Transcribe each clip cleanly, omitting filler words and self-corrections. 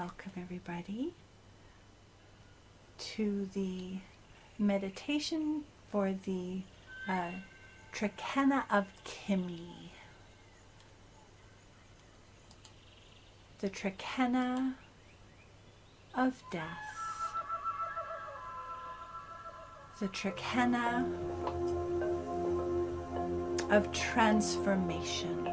welcome everybody to the meditation for the Trecena of Cimi. The Trecena of death. The Trecena of transformation.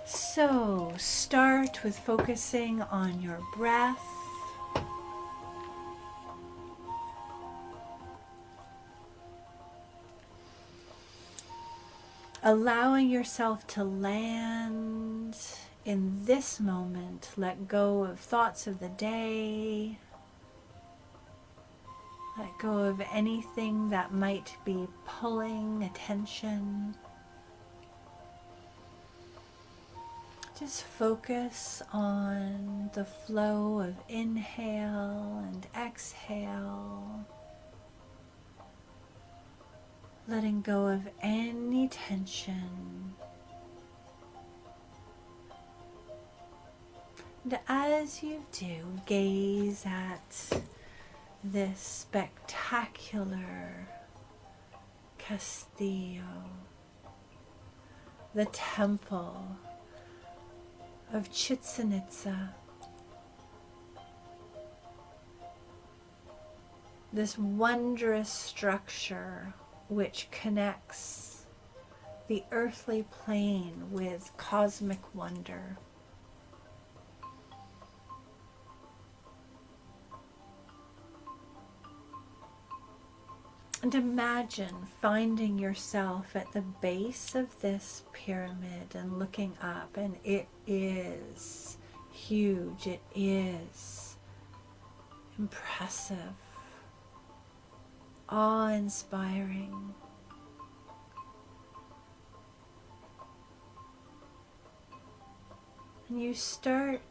So start with focusing on your breath. Allowing yourself to land in this moment. Let go of thoughts of the day. Let go of anything that might be pulling attention. Just focus on the flow of inhale and exhale. Letting go of any tension. And as you do, gaze at this spectacular castillo, the temple of Chichen Itza. This wondrous structure which connects the earthly plane with cosmic wonder. And imagine finding yourself at the base of this pyramid and looking up, and it is huge, it is impressive, awe-inspiring. And you start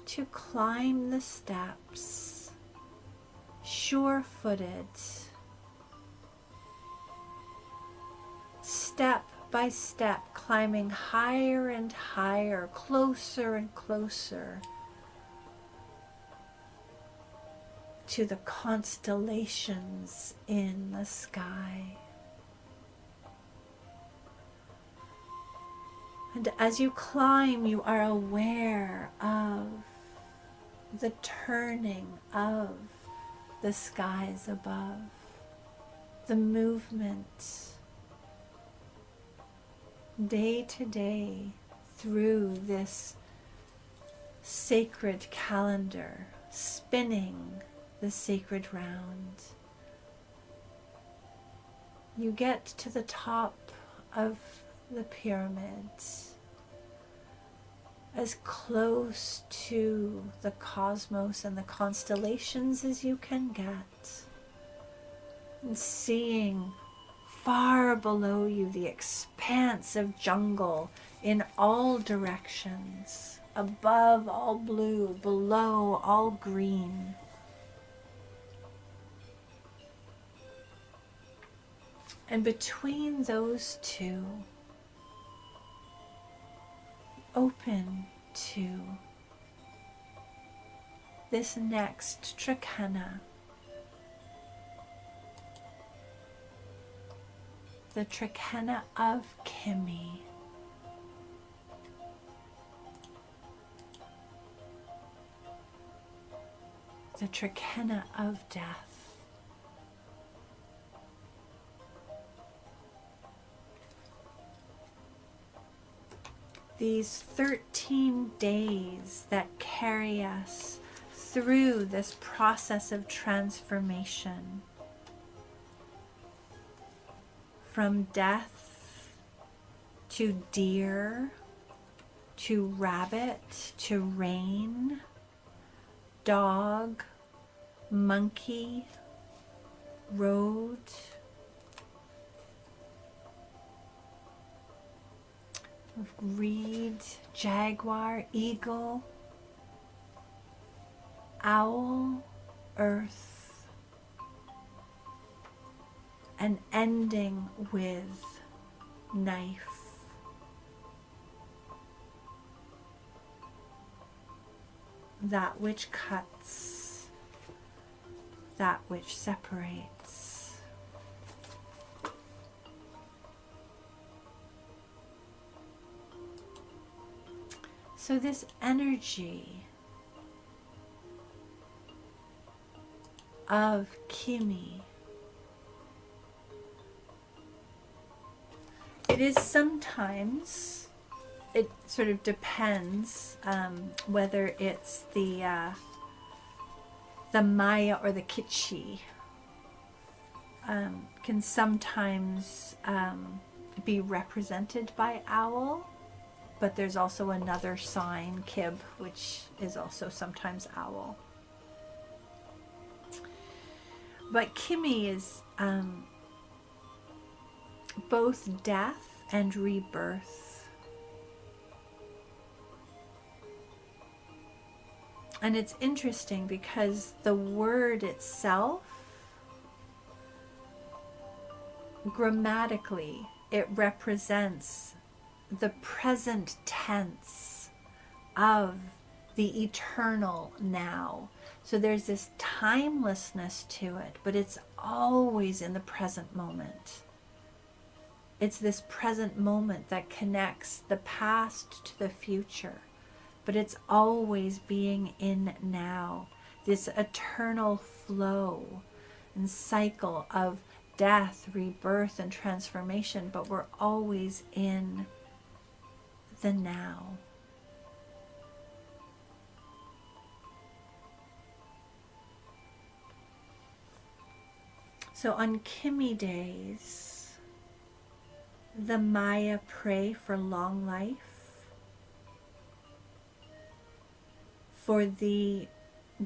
to climb the steps, sure-footed, step by step, climbing higher and higher, closer and closer to the constellations in the sky. And as you climb, you are aware of the turning of the skies above, the movement day to day through this sacred calendar, spinning the sacred round. You get to the top of the pyramids, as close to the cosmos and the constellations as you can get, and seeing far below you the expanse of jungle in all directions, above all blue, below all green. And between those two, open to this next Trecena, the Trecena of Cimi. The Trecena of death. These 13 days that carry us through this process of transformation, from death to deer, to rabbit, to rain, dog, monkey, road, reed, jaguar, eagle, owl, earth, and ending with knife. That which cuts, that which separates. So this energy of Cimi, it is sometimes, it sort of depends whether it's the Maya or the Kitchi, can sometimes be represented by owl, but there's also another sign, Kib, which is also sometimes owl. But Cimi is both death and rebirth. And it's interesting because the word itself, grammatically, it represents the present tense of the eternal now. So there's this timelessness to it, but it's always in the present moment. It's this present moment that connects the past to the future, but it's always being in now. This eternal flow and cycle of death, rebirth, and transformation, but we're always in the now. So on Cimi days, the Maya pray for long life, for the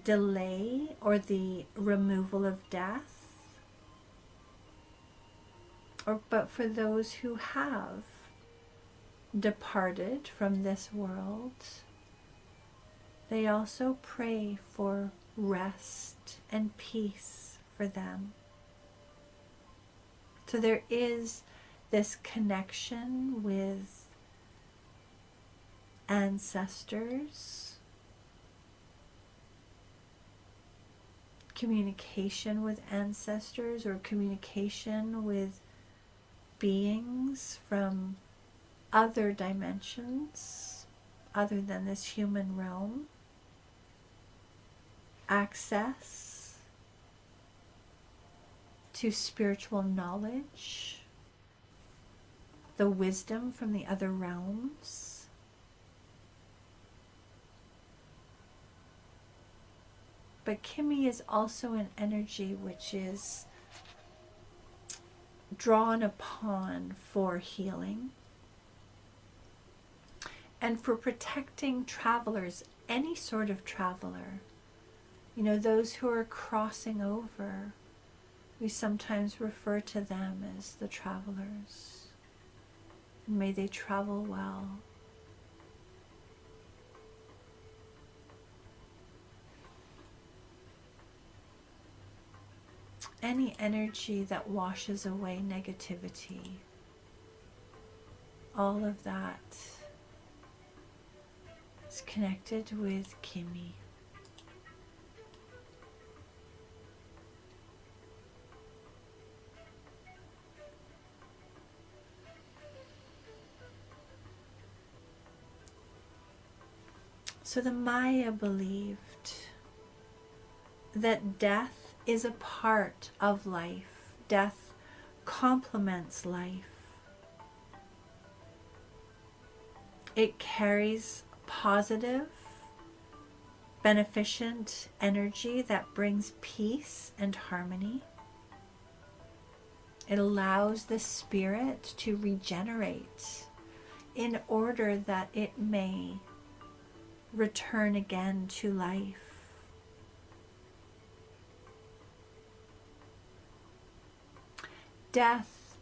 delay or the removal of death, but for those who have departed from this world, they also pray for rest and peace for them. So there is this connection with ancestors, communication with ancestors, or communication with beings from other dimensions other than this human realm, access to spiritual knowledge, the wisdom from the other realms. But Cimi is also an energy which is drawn upon for healing and for protecting travelers, any sort of traveler. You know, those who are crossing over, we sometimes refer to them as the travelers. And may they travel well. Any energy that washes away negativity, all of that is connected with Cimi. So the Maya believed that death is a part of life. Death complements life. It carries positive, beneficent energy that brings peace and harmony. It allows the spirit to regenerate in order that it may return again to life. Death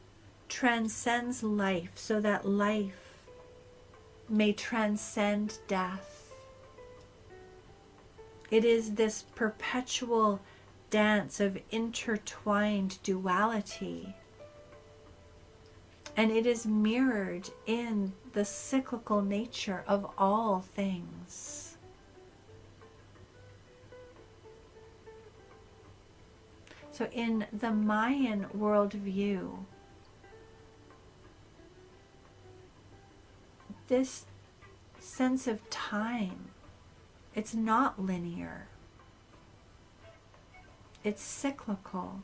transcends life so that life may transcend death. It is this perpetual dance of intertwined duality And it is mirrored in the cyclical nature of all things. So in the Mayan worldview, this sense of time, it's not linear. It's cyclical.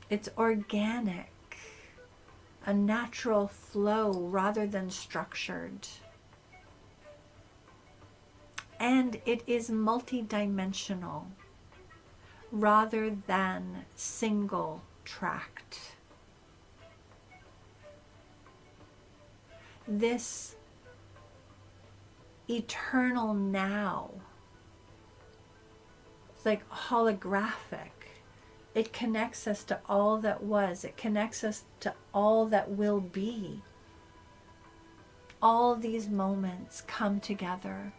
It's organic, a natural flow rather than structured. And it is multidimensional rather than single tracked. This eternal now, it's like holographic. It connects us to all that was. It connects us to all that will be. All these moments come together.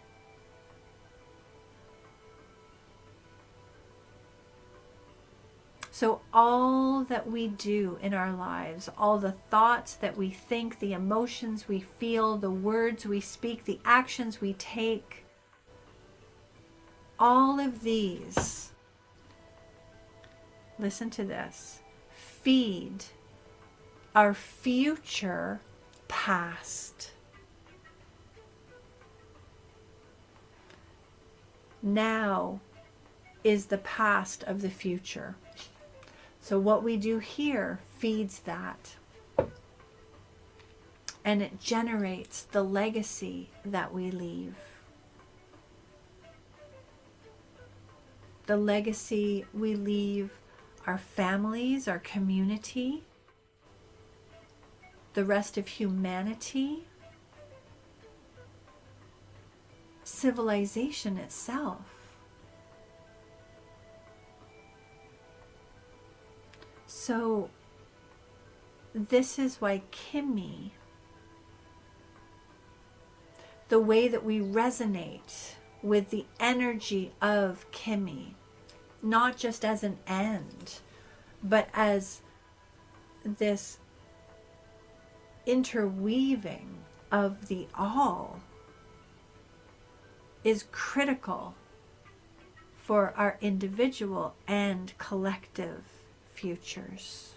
So all that we do in our lives, all the thoughts that we think, the emotions we feel, the words we speak, the actions we take, all of these, listen to this, feed our future past. Now is the past of the future. So what we do here feeds that. And it generates the legacy that we leave. The legacy we leave our families, our community, the rest of humanity, civilization itself. So this is why Cimi, the way that we resonate with the energy of Cimi, not just as an end, but as this interweaving of the all, is critical for our individual and collective futures.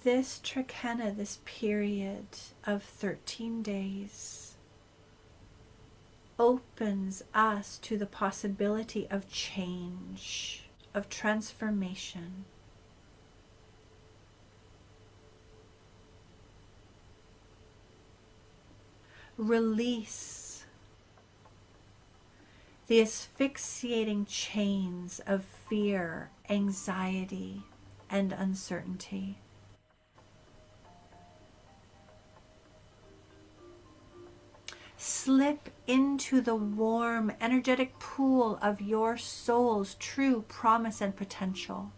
This Trecena, this period of 13 days, opens us to the possibility of change, of transformation. Release the asphyxiating chains of fear, anxiety, and uncertainty. Slip into the warm, energetic pool of your soul's true promise and potential.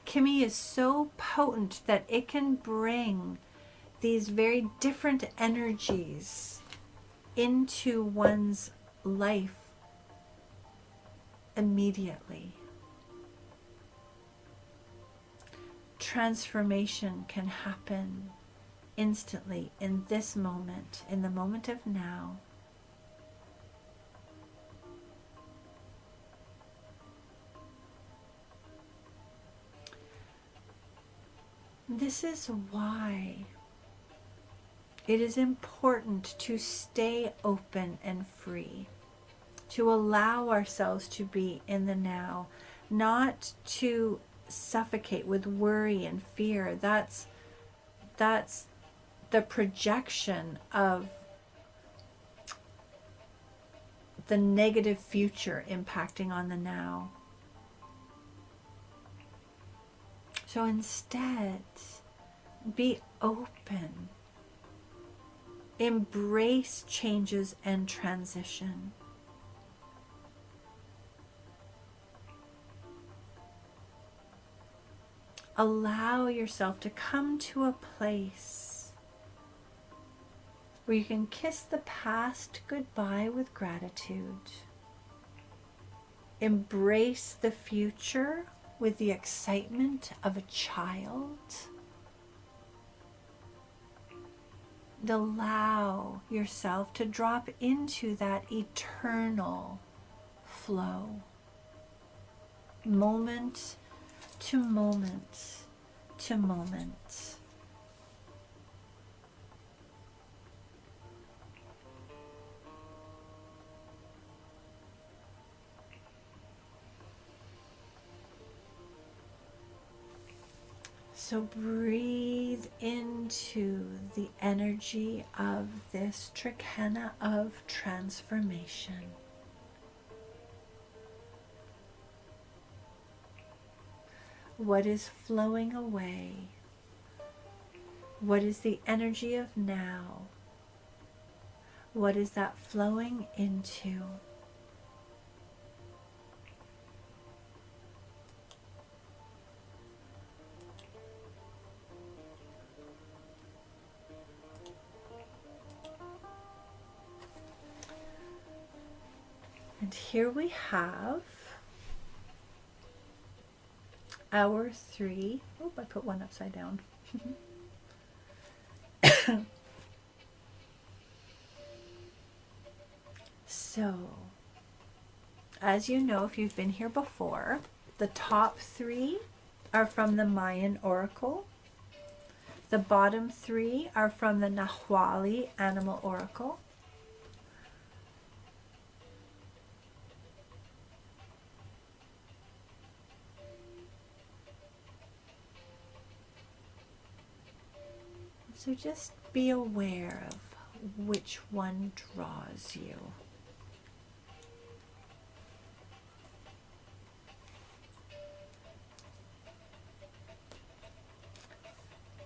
Cimi is so potent that it can bring these very different energies into one's life immediately. Transformation can happen instantly in this moment, in the moment of now. This is why it is important to stay open and free, to allow ourselves to be in the now, not to suffocate with worry and fear. That's the projection of the negative future impacting on the now. So instead, be open. Embrace changes and transition. Allow yourself to come to a place where you can kiss the past goodbye with gratitude. Embrace the future with the excitement of a child. And allow yourself to drop into that eternal flow, moment to moment to moment. So breathe into the energy of this Trecena of Transformation. What is flowing away? What is the energy of now? What is that flowing into? And here we have our 3. Oh, I put one upside down. So, as you know, if you've been here before, the top 3 are from the Mayan Oracle. The bottom 3 are from the Nahuali Animal Oracle. So just be aware of which one draws you.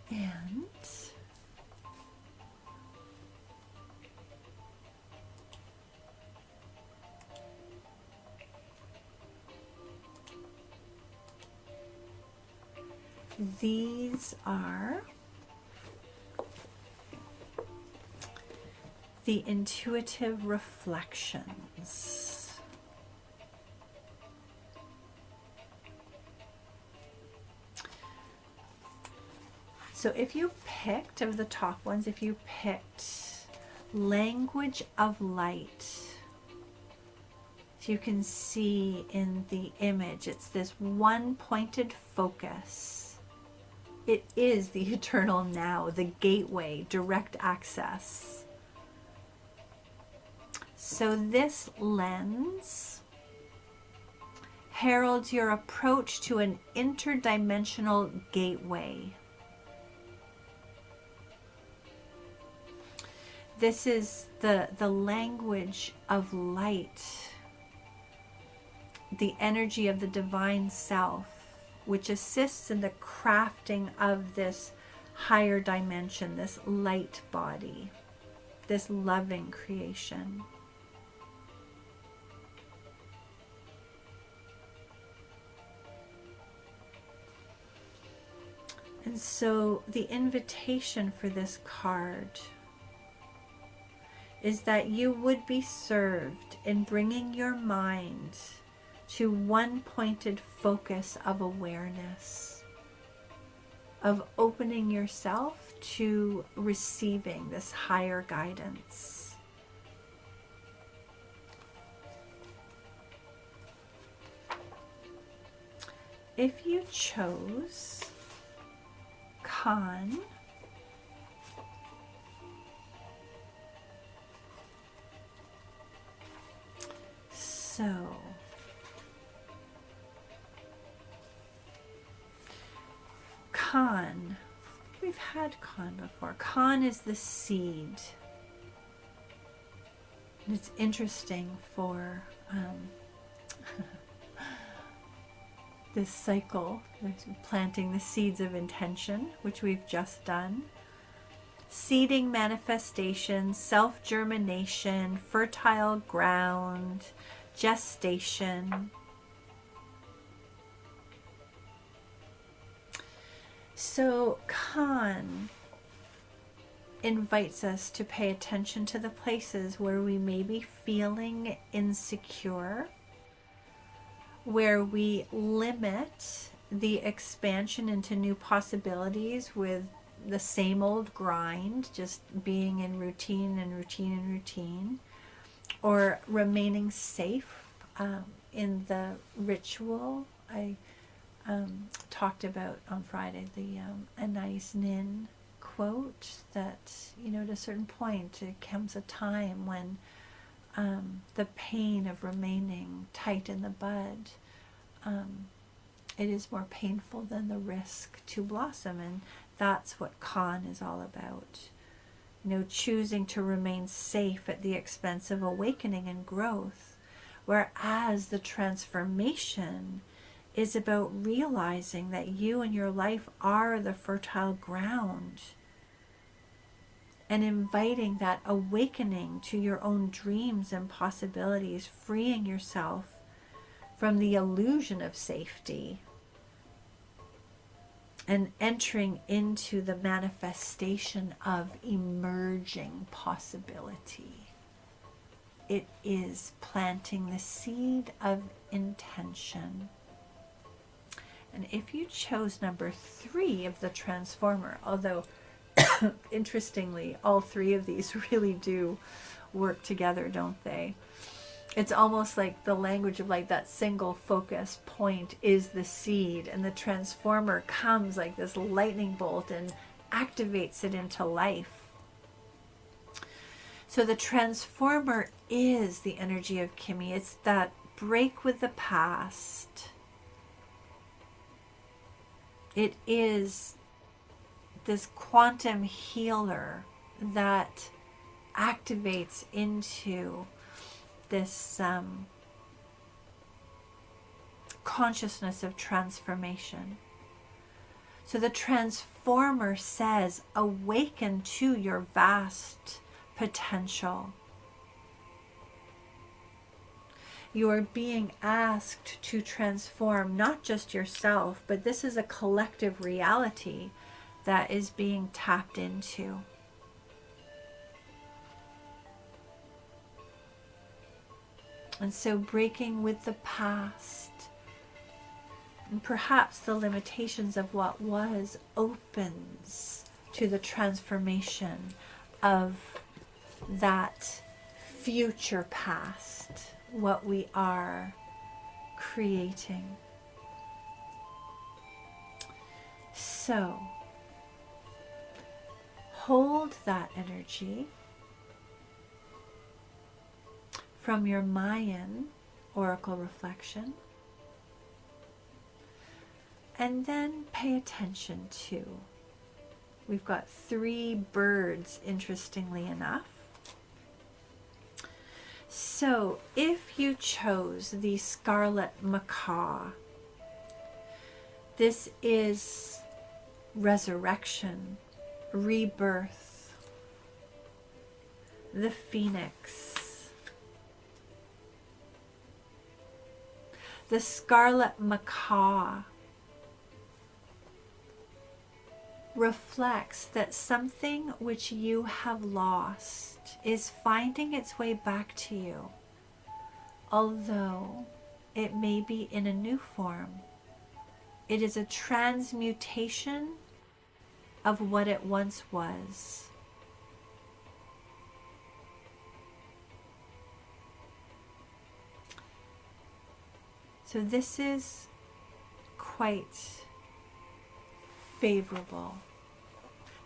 And these are the intuitive reflections. So if you picked, of the top ones, if you picked language of light, so you can see in the image, it's this one pointed focus. It is the eternal now, the gateway, direct access. So this lens heralds your approach to an interdimensional gateway. This is the language of light, the energy of the divine self, which assists in the crafting of this higher dimension, this light body, this loving creation. And so the invitation for this card is that you would be served in bringing your mind to one pointed focus of awareness, of opening yourself to receiving this higher guidance. If you chose Khan, so Khan, we've had Khan before. Khan is the seed. And it's interesting for this cycle, planting the seeds of intention, which we've just done. Seeding, manifestation, self-germination, fertile ground, gestation. So Khan invites us to pay attention to the places where we may be feeling insecure, where we limit the expansion into new possibilities with the same old grind, just being in routine and routine and routine, or remaining safe in the ritual. I talked about on Friday the Anais Nin quote that, at a certain point it comes a time when the pain of remaining tight in the bud, it is more painful than the risk to blossom. And that's what Khan is all about. Choosing to remain safe at the expense of awakening and growth, whereas the transformation is about realizing that you and your life are the fertile ground, and inviting that awakening to your own dreams and possibilities, freeing yourself from the illusion of safety and entering into the manifestation of emerging possibility. It is planting the seed of intention. And if you chose number 3 of the Transformer, although interestingly, all 3 of these really do work together, don't they? It's almost like the language of like that single focus point is the seed, and the Transformer comes like this lightning bolt and activates it into life. So the Transformer is the energy of Cimi. It's that break with the past. It is this quantum healer that activates into this consciousness of transformation. So the Transformer says, awaken to your vast potential. You are being asked to transform not just yourself, but this is a collective reality that is being tapped into. And so breaking with the past and perhaps the limitations of what was opens to the transformation of that future past, what we are creating. So hold that energy from your Mayan oracle reflection, and then pay attention to, we've got 3 birds, interestingly enough. So if you chose the scarlet macaw, this is resurrection, rebirth, the phoenix. The scarlet macaw reflects that something which you have lost is finding its way back to you, although it may be in a new form. It is a transmutation of what it once was. So this is quite favorable.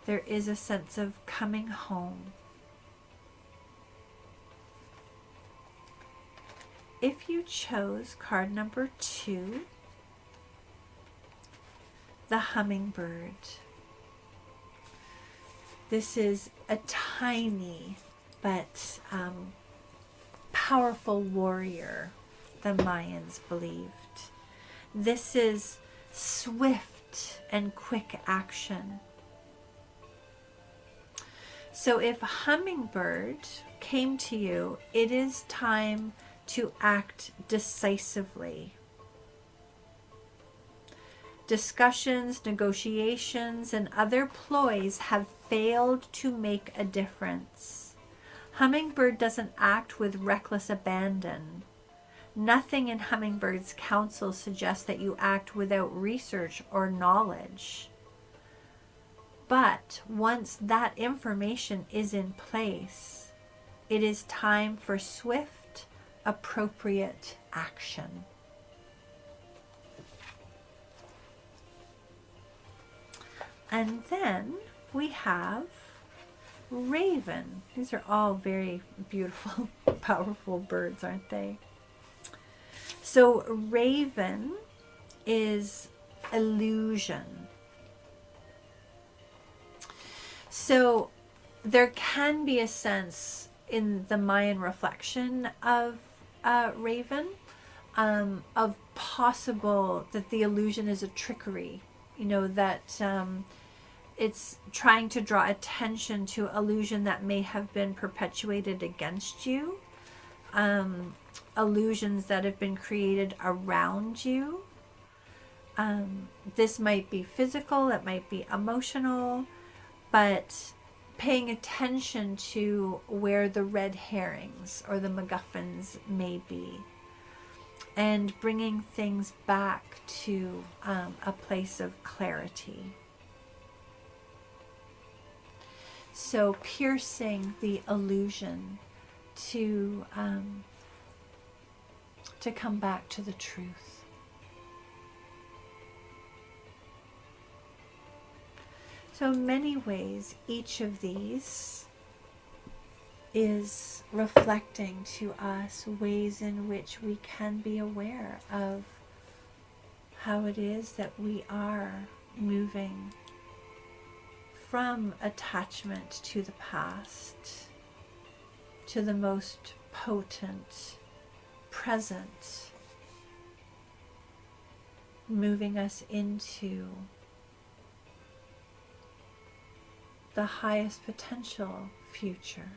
There is a sense of coming home. If you chose card number 2, the hummingbird, this is a tiny but powerful warrior, the Mayans believed. This is swift and quick action. So if a hummingbird came to you, it is time to act decisively. Discussions, negotiations, and other ploys have failed to make a difference. Hummingbird doesn't act with reckless abandon. Nothing in Hummingbird's counsel suggests that you act without research or knowledge. But once that information is in place, it is time for swift, appropriate action. And then we have Raven. These are all very beautiful, powerful birds, aren't they? So Raven is illusion. So there can be a sense in the Mayan reflection of Raven, of possible that the illusion is a trickery, that it's trying to draw attention to illusion that may have been perpetuated against you, illusions that have been created around you. This might be physical, it might be emotional, but paying attention to where the red herrings or the MacGuffins may be, and bringing things back to a place of clarity. So piercing the illusion to come back to the truth. So in many ways, each of these is reflecting to us ways in which we can be aware of how it is that we are moving from attachment to the past to the most potent present, moving us into the highest potential future.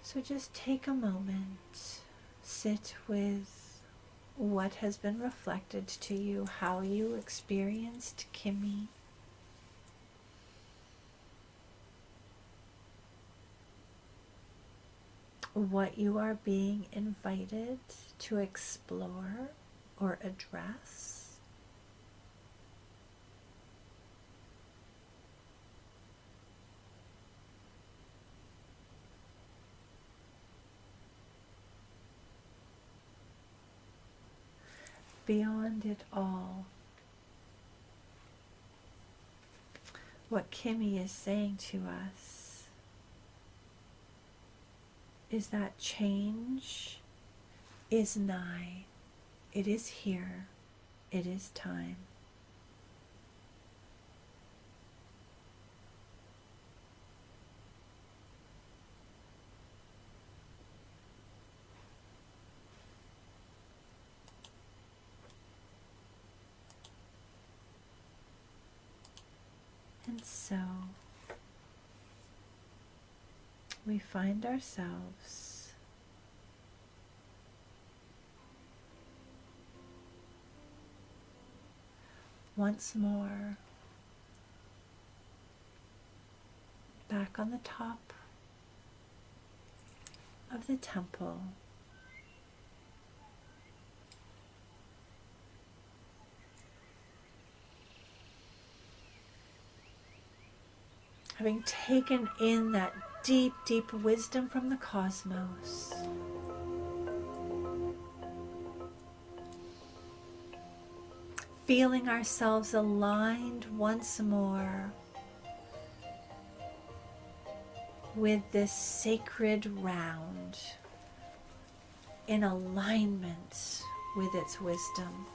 So just take a moment, sit with what has been reflected to you, how you experienced Cimi. What you are being invited to explore or address. Beyond it all, what Cimi is saying to us is that change is nigh. It is here. It is time. And so we find ourselves once more back on the top of the temple, having taken in that deep, deep wisdom from the cosmos. Feeling ourselves aligned once more with this sacred round, in alignment with its wisdom.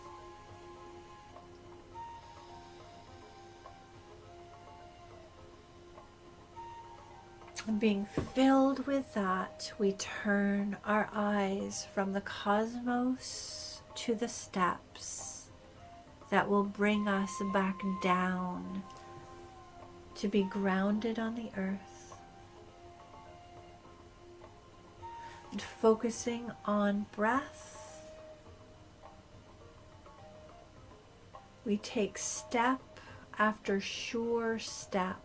And being filled with that, we turn our eyes from the cosmos to the steps that will bring us back down to be grounded on the earth. And focusing on breath, we take step after sure step.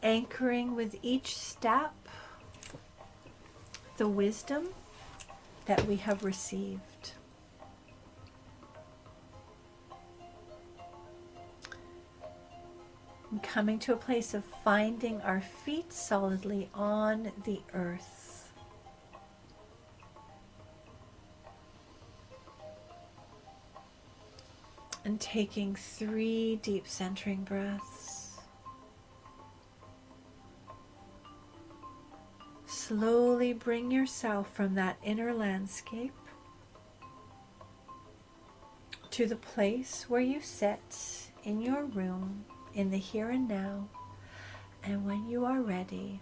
Anchoring with each step the wisdom that we have received. And coming to a place of finding our feet solidly on the earth. And taking 3 deep centering breaths. Slowly bring yourself from that inner landscape to the place where you sit in your room, in the here and now. And when you are ready,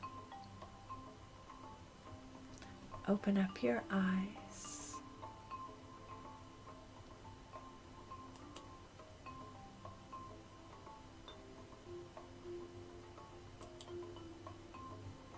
open up your eyes.